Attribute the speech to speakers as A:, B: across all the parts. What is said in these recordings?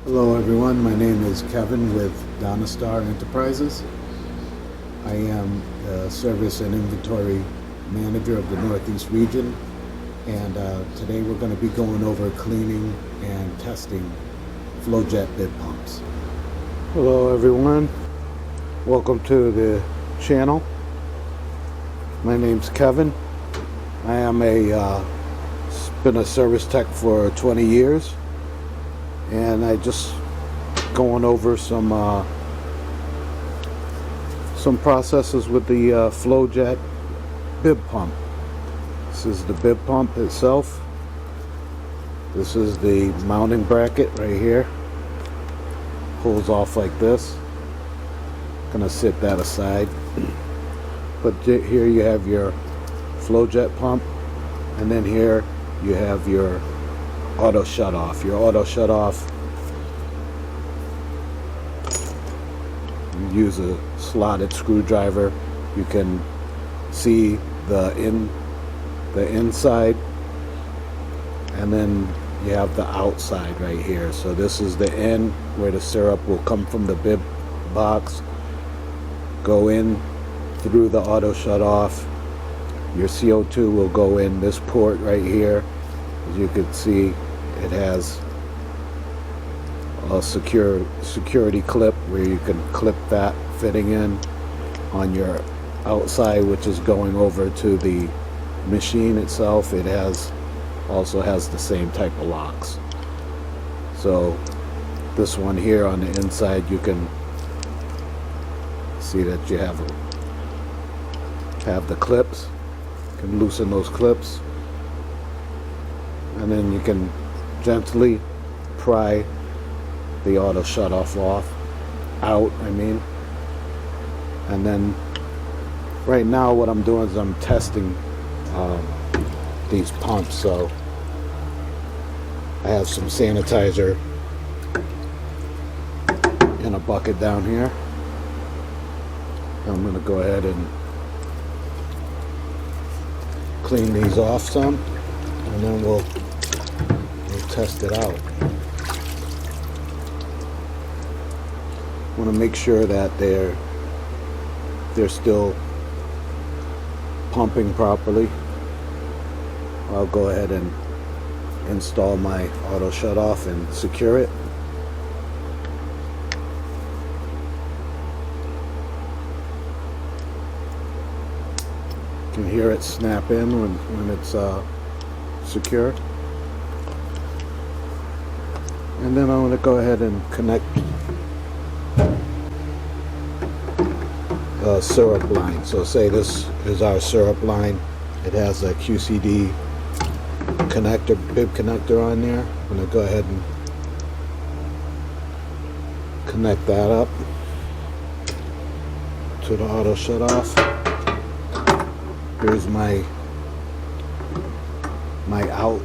A: Hello everyone, my name is Kevin with Donastar Enterprises. I am the Service and Inventory Manager of the Northeast region, and today we're going to be going over cleaning and testing Flojet BIB pumps.
B: Hello everyone, welcome to the channel. My name's Kevin. I am been a service tech for 20 years, and I just going over some processes with the Flojet BIB pump. This is the BIB pump itself. This is the mounting bracket right here. Pulls off like this. Gonna set that aside. But here you have your Flojet pump, and then here you have your auto shut off. Your auto shut off, you use a slotted screwdriver. You can see the inside, and then you have the outside right here. So this is the end where the syrup will come from the BIB box, go in through the auto shut off. Your CO2 will go in this port right here. As you can see, it has a security clip where you can clip that fitting in on your outside, which is going over to the machine itself. It also has the same type of locks. So this one here on the inside, you can see that you have the clips. You can loosen those clips, and then you can gently pry the auto shut off out, and then right now what I'm doing is I'm testing these pumps. So I have some sanitizer in a bucket down here. I'm going to go ahead and clean these off some, and then we'll test it out. Want to make sure that they're still pumping properly. I'll go ahead and install my auto shut off and secure it. You can hear it snap in when it's secure. And then I'm going to go ahead and connect the syrup line. So say this is our syrup line. It has a QCD connector, BIB connector on there. I'm going to go ahead and connect that up to the auto shut off. Here's my out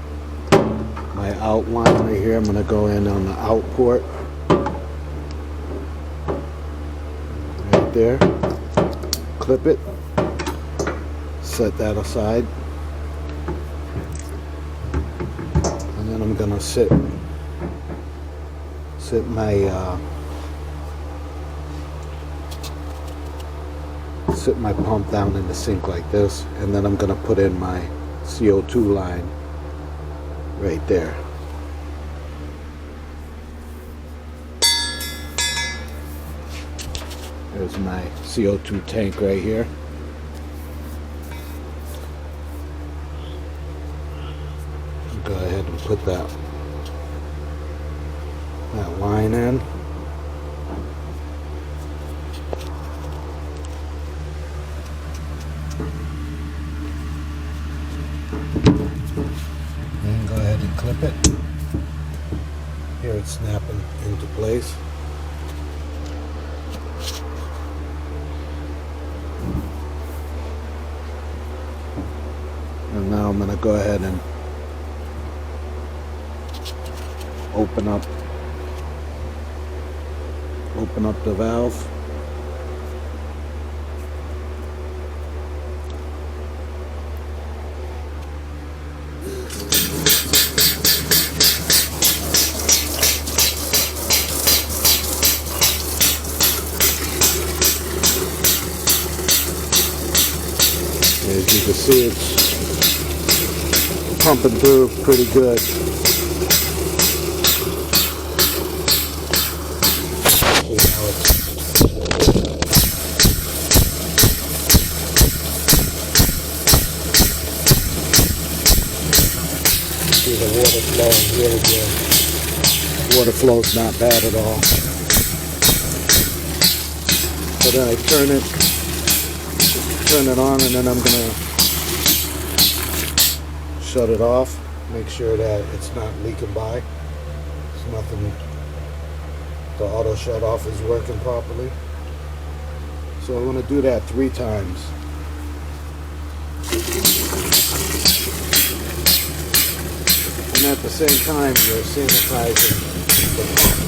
B: line right here. I'm going to go in on the out port right there, clip it, set that aside, and then I'm going to sit my pump down in the sink like this, and then I'm going to put in my CO2 line right there. There's my CO2 tank right here. Go ahead and put that line in. And go ahead and clip it. Here it's snapping into place. And now I'm going to go ahead and open up the valve. You see it's pumping through pretty good. See how it's see the water flowing really good. Water flow's not bad at all. So then I turn it on, and then I'm gonna shut it off, make sure that it's not leaking by. It's nothing, the auto shut off is working properly. So I'm gonna do that 3 times. And at the same time, you're sanitizing the pump.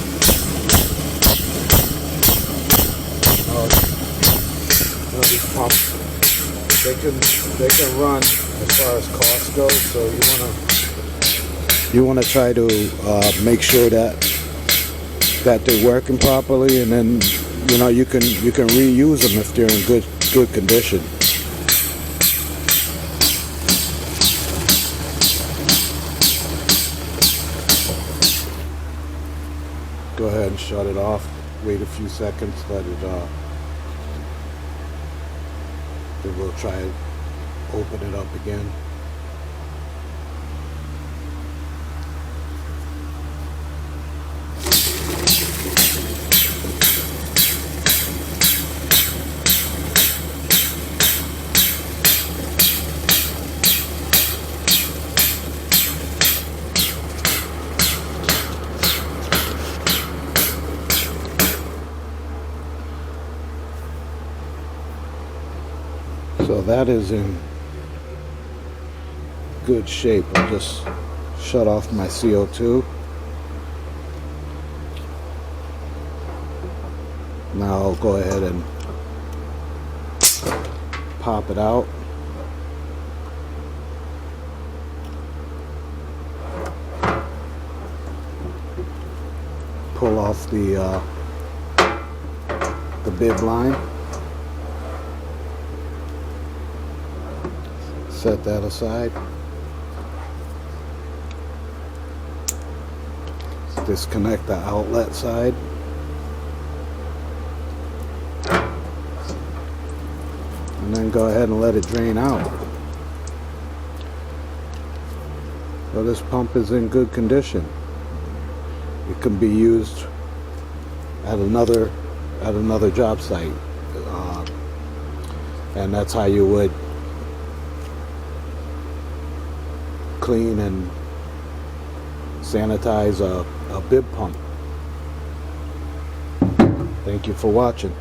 B: These pumps, they can run as far as cost goes, so you wanna try to make sure that they're working properly, and then you can reuse them if they're in good condition. Go ahead and shut it off. Wait a few seconds, let it then we'll try it, open it up again. So that is in good shape. I'll just shut off my CO2. Now I'll go ahead and pop it out. Pull off the bib line. Set that aside. Disconnect the outlet side. And then go ahead and let it drain out. So this pump is in good condition. It can be used at another job site. And that's how you would clean and sanitize a bib pump. Thank you for watching.